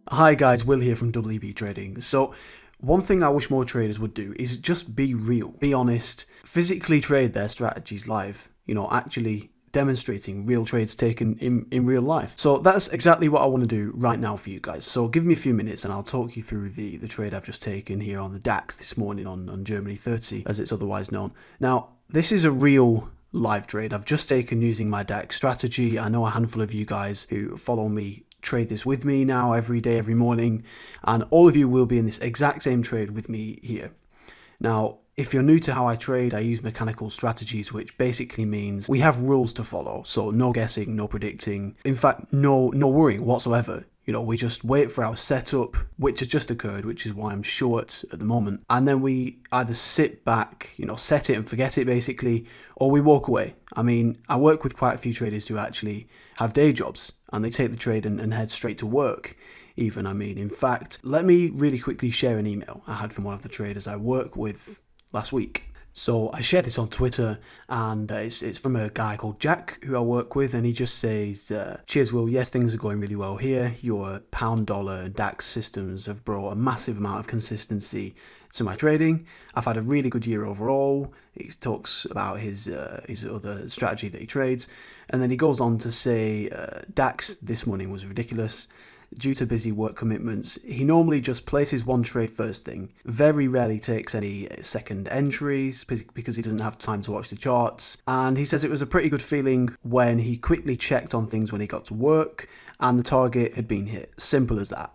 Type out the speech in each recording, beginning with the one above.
Hi guys, Will here from WB Trading. So one thing I wish more traders would do is just be real, be honest, physically trade their strategies live, actually demonstrating real trades taken in real life. So that's exactly what I want to do right now for you guys. So give me a few minutes and I'll talk you through the trade I've just taken here on the DAX this morning on Germany 30 as it's otherwise known. Now this is a real live trade I've just taken using my DAX strategy. I know a handful of you guys who follow me trade this with me now every day, every morning, and all of you will be in this exact same trade with me here. Now, if you're new to how I trade, I use mechanical strategies, which basically means we have rules to follow. So no guessing, no predicting, in fact, no worrying whatsoever. We just wait for our setup, which has just occurred, which is why I'm short at the moment. And then we either sit back, set it and forget it basically, or we walk away. I mean, I work with quite a few traders who actually have day jobs and they take the trade and head straight to work even. In fact, let me really quickly share an email I had from one of the traders I work with last week. So I shared this on Twitter and it's from a guy called Jack who I work with, and he just says, cheers Will, yes, things are going really well here. Your pound dollar and DAX systems have brought a massive amount of consistency to my trading. I've had a really good year overall. He talks about his other strategy that he trades, and then he goes on to say DAX this morning was ridiculous. Due to busy work commitments, he normally just places one trade first thing, very rarely takes any second entries because he doesn't have time to watch the charts, and he says it was a pretty good feeling when he quickly checked on things when he got to work and the target had been hit. Simple as that.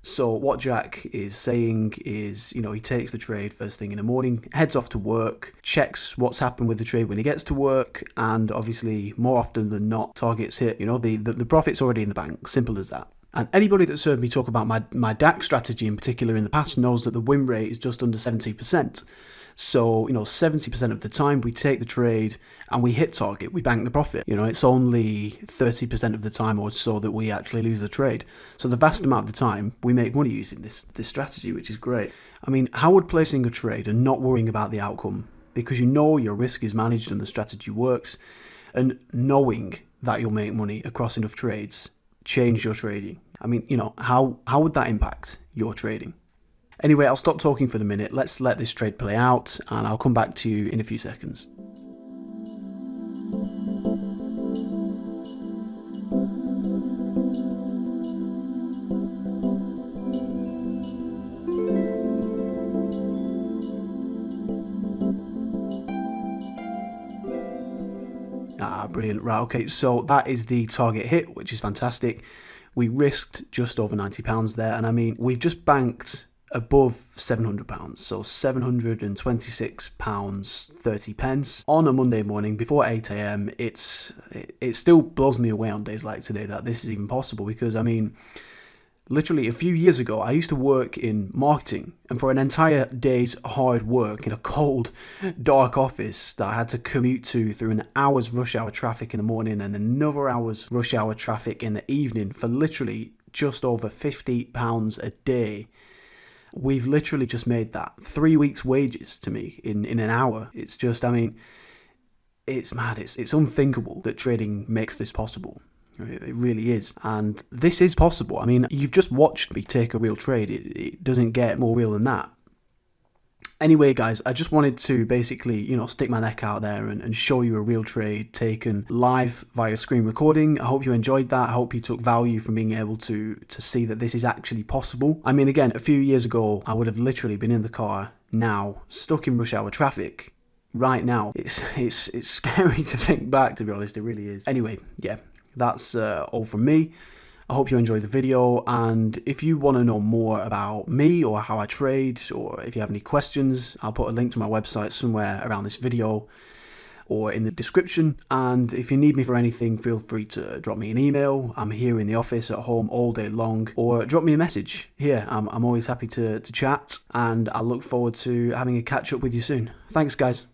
So what Jack is saying is, he takes the trade first thing in the morning, heads off to work, checks what's happened with the trade when he gets to work, and obviously more often than not, targets hit. The profit's already in the bank. Simple as that. And anybody that's heard me talk about my DAX strategy in particular in the past knows that the win rate is just under 70%. So, 70% of the time we take the trade and we hit target, we bank the profit. It's only 30% of the time or so that we actually lose the trade. So the vast amount of the time we make money using this strategy, which is great. How would placing a trade and not worrying about the outcome, because your risk is managed and the strategy works, and knowing that you'll make money across enough trades, change your trading? How would that impact your trading? Anyway, I'll stop talking for the minute. Let's let this trade play out and I'll come back to you in a few seconds. Brilliant. Right, okay, so that is the target hit, which is fantastic. We risked just over £90 there, and we've just banked above £700, so £726.30 on a Monday morning before 8 a.m. It still blows me away on days like today that this is even possible, because literally a few years ago, I used to work in marketing, and for an entire day's hard work in a cold, dark office that I had to commute to through an hour's rush hour traffic in the morning and another hour's rush hour traffic in the evening for literally just over £50 a day, we've literally just made that 3 weeks' wages to me in an hour. It's just, it's mad. It's unthinkable that trading makes this possible. It really is. And this is possible. You've just watched me take a real trade. It doesn't get more real than that. Anyway, guys, I just wanted to basically, stick my neck out there and show you a real trade taken live via screen recording. I hope you enjoyed that. I hope you took value from being able to see that this is actually possible. Again, a few years ago, I would have literally been in the car now, stuck in rush hour traffic right now. It's scary to think back, to be honest. It really is. Anyway, yeah. That's all from me. I hope you enjoyed the video, and if you want to know more about me or how I trade, or if you have any questions, I'll put a link to my website somewhere around this video or in the description. And if you need me for anything, feel free to drop me an email. I'm here in the office at home all day long, or drop me a message here. I'm always happy to chat, and I look forward to having a catch up with you soon. Thanks, guys.